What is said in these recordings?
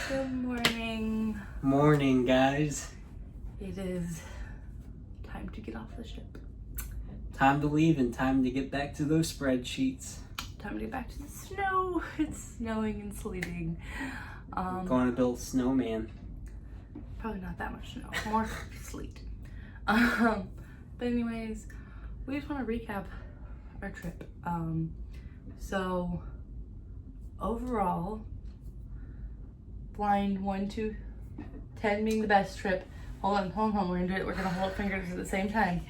Good morning. Morning, guys. It is time to get off the ship. Time to leave and time to get back to those spreadsheets. Time to get back to the snow. It's snowing and sleeting. Going to build a snowman. Probably not that much snow. More sleet. But anyways, we just want to recap our trip. So overall, blind 1 to 10 being the best trip. Hold on. We're gonna do it. We're gonna hold up fingers at the same time.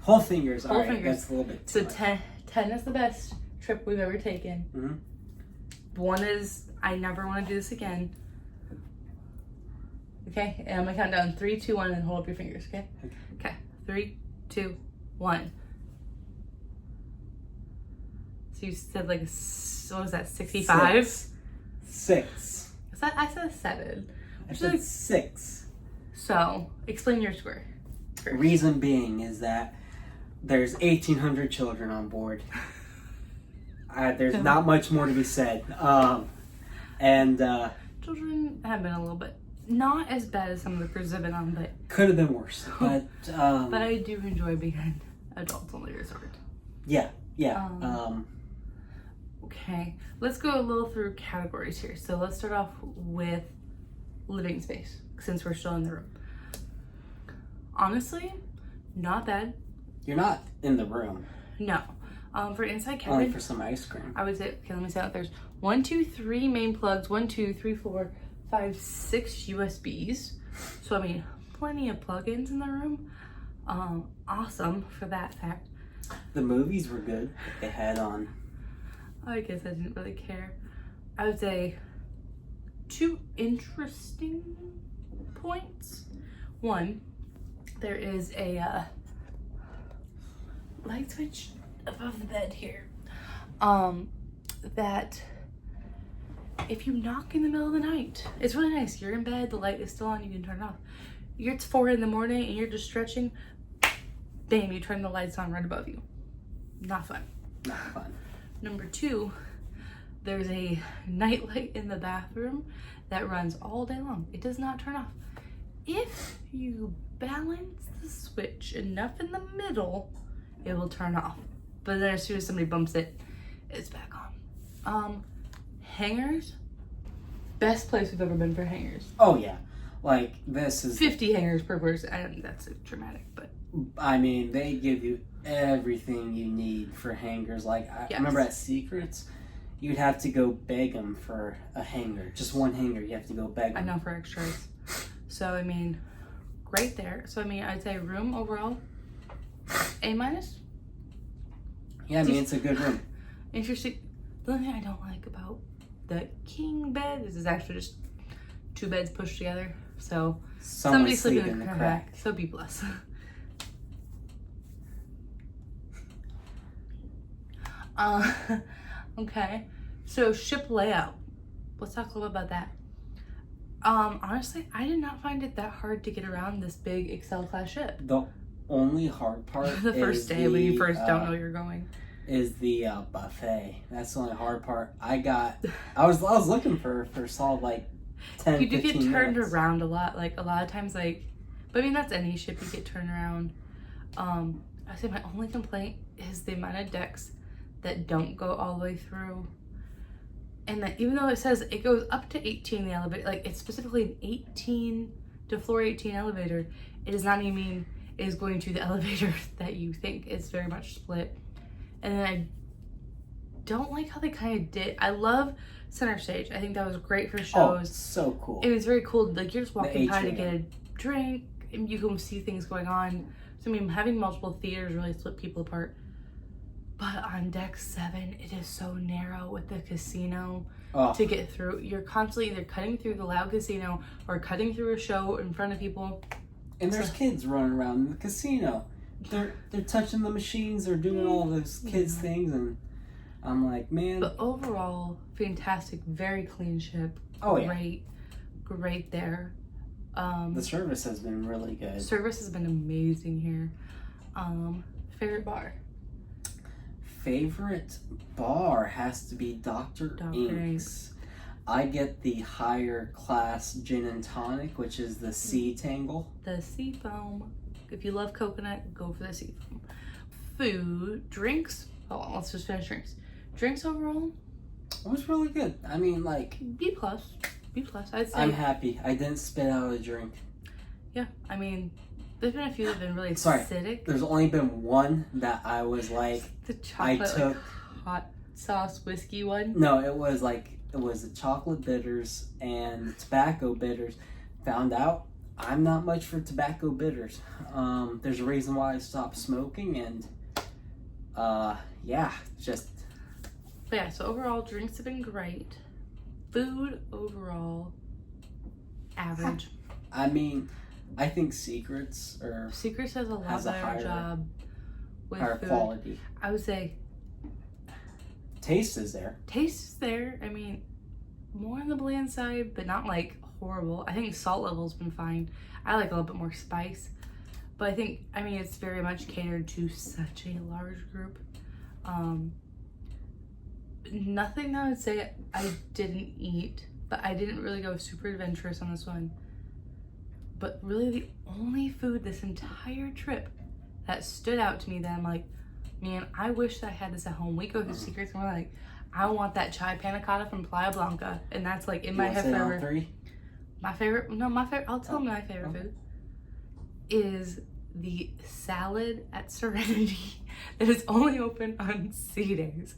Whole fingers. Whole All right, fingers. that's a little bit So too much. 10 is the best trip we've ever taken. Mm-hmm. 1 is I never want to do this again. Okay, and I'm gonna count down 3, 2, 1, and hold up your fingers. Okay. Okay. 3, 2, 1. So you said like what was that? 65. Six. I said 7. I said 6. So explain your score. First. Reason being is that there's 1,800 children on board. There's not much more to be said. Children have been a little bit not as bad as some of the cruises I've been on, but could have been worse. But I do enjoy being adults on the resort. yeah. Okay, let's go a little through categories here. So let's start off with living space, since we're still in the room. Honestly, not bad. You're not in the room. No. For inside cabin, Only for some ice cream. I would say, okay, let me say out there's 1, 2, 3 main plugs, 1, 2, 3, 4, 5, 6 USBs. So, I mean, plenty of plugins in the room. Awesome for that fact. The movies were good that they had on. I guess I didn't really care. I would say 2 interesting points. 1, there is a light switch above the bed here. That if you knock in the middle of the night, it's really nice. You're in bed, the light is still on, you can turn it off. It's 4 in the morning and you're just stretching, bam, you turn the lights on right above you. Not fun. Not fun. Number 2, there's a night light in the bathroom that runs all day long. It does not turn off. If you balance the switch enough in the middle, it will turn off. But then as soon as somebody bumps it, it's back on. Hangers, best place we've ever been for hangers. Oh yeah, like this is 50 hangers per person. And that's dramatic, but I mean, they give you everything you need for hangers. Like I remember at Secrets, you'd have to go beg them for a hanger, just one hanger. You have to go beg them. I know, for extras. So I mean, great there. So I mean, I'd say room overall A-. Yeah, I mean, it's a good room. Interesting. The only thing I don't like about the king bed is it's actually just 2 beds pushed together. So somebody's sleeping in the crack. So be blessed. Okay. So ship layout. Let's talk a little bit about that. Honestly, I did not find it that hard to get around this big Excel class ship. The only hard part The first day when you first don't know you're going is the buffet. That's the only hard part. I was looking for solid like 10, you do get 15 turned minutes. around a lot, like a lot of times, like, but I mean that's any ship, you get turned around. I say my only complaint is the amount of decks that don't go all the way through, and that even though it says it goes up to 18 the elevator, like it's specifically an 18 to floor 18 elevator, it does not even mean it is going to the elevator that you think. It's very much split. And then I don't like how they kind of did. I love center stage. I think that was great for shows. Oh, so cool. It was very cool. Like you're just walking by to atrium. get a drink and you can see things going on. So I mean, having multiple theaters really split people apart. But on deck 7, it is so narrow with the casino to get through. You're constantly either cutting through the loud casino or cutting through a show in front of people. And there's kids running around in the casino. They're touching the machines. They're doing all those kids things, and I'm like, man. But overall, fantastic, very clean ship. Oh yeah, great there. The service has been really good. Service has been amazing here. Favorite bar? Favorite bar has to be Dr. Inks. I get the higher class gin and tonic, which is the sea tangle. The sea foam. If you love coconut, go for the sea foam. Food, drinks. Hold on, let's just finish drinks. Drinks overall? It was really good. I mean, like... B+. B+, I'd say. I'm happy. I didn't spit out a drink. Yeah, I mean, there's been a few that have been really acidic. There's only been one that I was like... The chocolate, like, hot sauce whiskey one? No, it was the chocolate bitters and the tobacco bitters. Found out I'm not much for tobacco bitters. There's a reason why I stopped smoking, and just... But yeah, so overall, drinks have been great. Food, overall, average. I mean, I think Secrets does a lot better job with higher food. Quality. I would say taste is there. Taste is there. I mean, more on the bland side, but not like horrible. I think salt level's been fine. I like a little bit more spice, but I think, I mean, it's very much catered to such a large group. Nothing that I would say I didn't eat, but I didn't really go super adventurous on this one. But really the only food this entire trip that stood out to me that I'm like, man, I wish that I had this at home. We go through Secrets and we're like, I want that chai panna cotta from Playa Blanca. And that's like in my head forever. My favorite, I'll tell my favorite food is the salad at Serenity that is only open on sea days.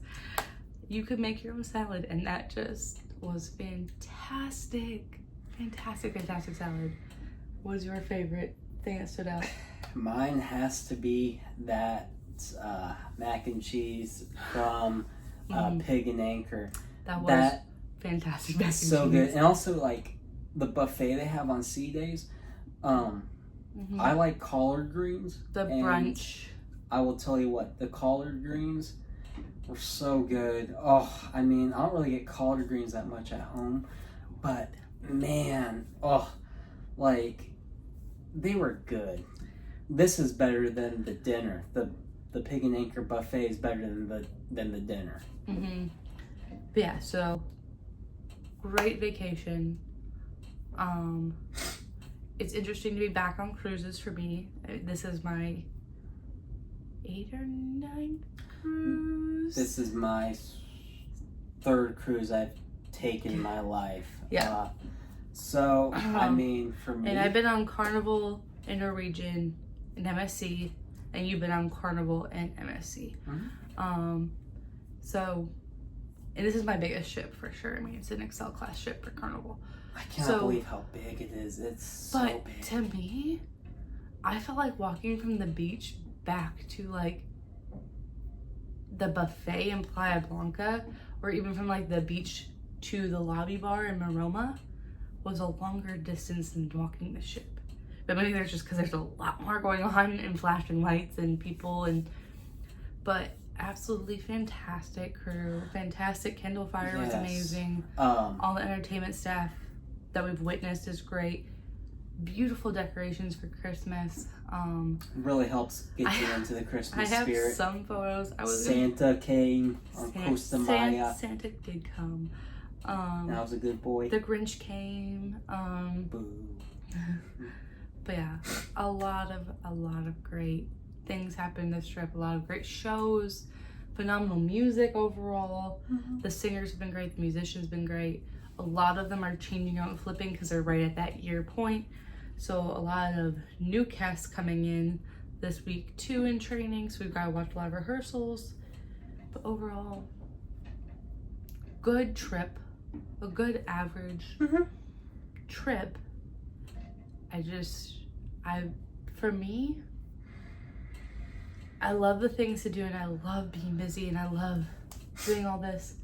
You could make your own salad, and that just was fantastic. Fantastic salad. What was your favorite thing that stood out? Mine has to be that mac and cheese from Pig and Anchor. That was fantastic mac and cheese. So good. And also, like, the buffet they have on sea days. I like collard greens. The brunch. I will tell you what, the collard greens were so good. Oh, I mean, I don't really get collard greens that much at home, but man, like, they were good. This is better than the dinner. The Pig and Anchor buffet is better than the dinner. But yeah, so great vacation. It's interesting to be back on cruises for me. This is my 8th or 9th cruise. This is my 3rd cruise I've taken in my life. Yeah. I mean, for me... And I've been on Carnival in Norwegian and MSC, and you've been on Carnival and MSC. And this is my biggest ship for sure. I mean, it's an Excel class ship for Carnival. I cannot believe how big it is. It's so big. But to me, I felt like walking from the beach back to like the buffet in Playa Blanca, or even from like the beach to the lobby bar in Maroma, was a longer distance than walking the ship. But maybe there's just because there's a lot more going on and flashing lights and people but absolutely fantastic crew, fantastic Kindle Fire was amazing. All the entertainment staff that we've witnessed is great. Beautiful decorations for Christmas. Really helps get you into the Christmas spirit. I have some photos. Santa came on Costa Maya. Santa did come. That was a good boy. The Grinch came. Boo. But yeah, a lot of great things happened this trip. A lot of great shows, phenomenal music overall. The singers have been great. The musicians have been great. A lot of them are changing out and flipping because they're right at that year point. So a lot of new casts coming in this week too in training. So we've got to watch a lot of rehearsals. But overall, good trip. A good average trip. For me, I love the things to do and I love being busy and I love doing all this.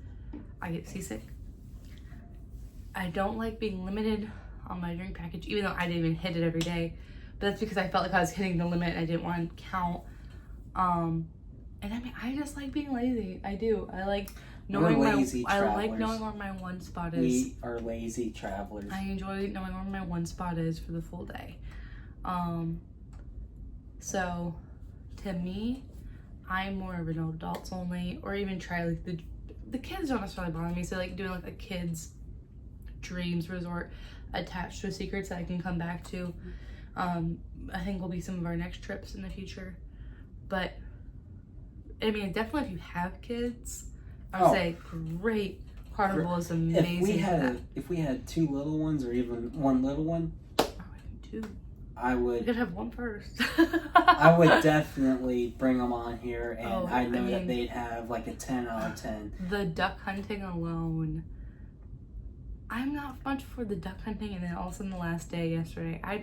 I get seasick. I don't like being limited on my drink package, even though I didn't even hit it every day. But that's because I felt like I was hitting the limit and I didn't want to count. And I mean, I just like being lazy. I do. I like knowing I like knowing where my one spot is. We are lazy travelers. I enjoy knowing where my one spot is for the full day. So to me, I'm more of an adults only, or even try like the kids don't necessarily bother me. So like doing like a kids Dreams Resort attached to Secrets that I can come back to. I think will be some of our next trips in the future. But I mean, definitely if you have kids, I would say great. Carnival is amazing. If we had 2 little ones or even 1 little one, two. I would. You could have one first. I would definitely bring them on here, and I know mean, that they'd have like a 10 out of 10. The duck hunting alone. I'm not much for the duck hunting, and then also on the last day yesterday, I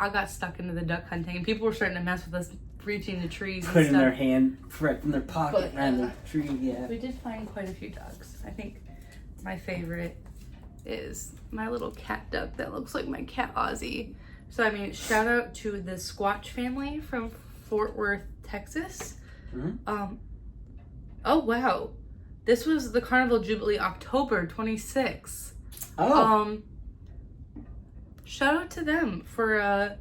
got stuck into the duck hunting, and people were starting to mess with us reaching the trees. Putting their hand right from their pocket around the tree. Yeah. We did find quite a few ducks. I think my favorite is my little cat duck that looks like my cat Ozzy. So I mean, shout out to the Squatch family from Fort Worth, Texas. Mm-hmm. Oh wow, this was the Carnival Jubilee October 26. Oh. Shout out to them for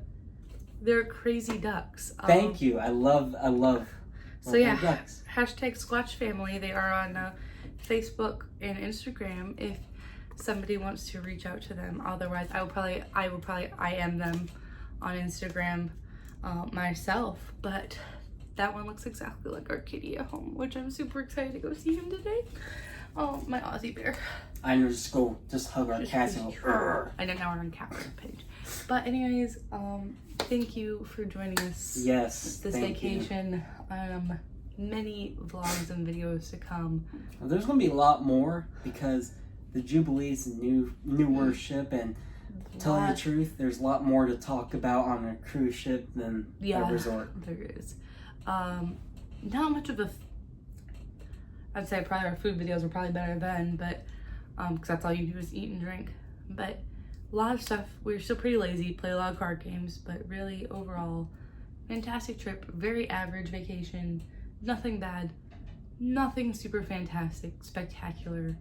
their crazy ducks. Thank you. I love. So yeah, ducks. hashtag Squatch family. They are on Facebook and Instagram. If somebody wants to reach out to them, otherwise I will probably IM them on Instagram myself. But that one looks exactly like our kitty at home, which I'm super excited to go see him today. Oh, my Aussie bear. I know, just hug our cats and go. I know, now we're on cat page. But anyways, thank you for joining us. Yes, this vacation. Many vlogs and videos to come. Well, there's gonna be a lot more because the Jubilee's a newer ship, and telling the truth, there's a lot more to talk about on a cruise ship than a resort. There is. Not much of a. I'd say probably our food videos were probably better then, but because that's all you do is eat and drink. But a lot of stuff. We're still pretty lazy, play a lot of card games, but really overall, fantastic trip. Very average vacation. Nothing bad. Nothing super fantastic, spectacular.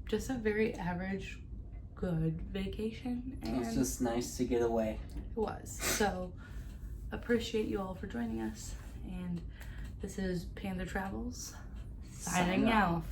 Just a very average, good vacation. And it's just nice to get away. It was. So appreciate you all for joining us. And this is Panther Travels signing off.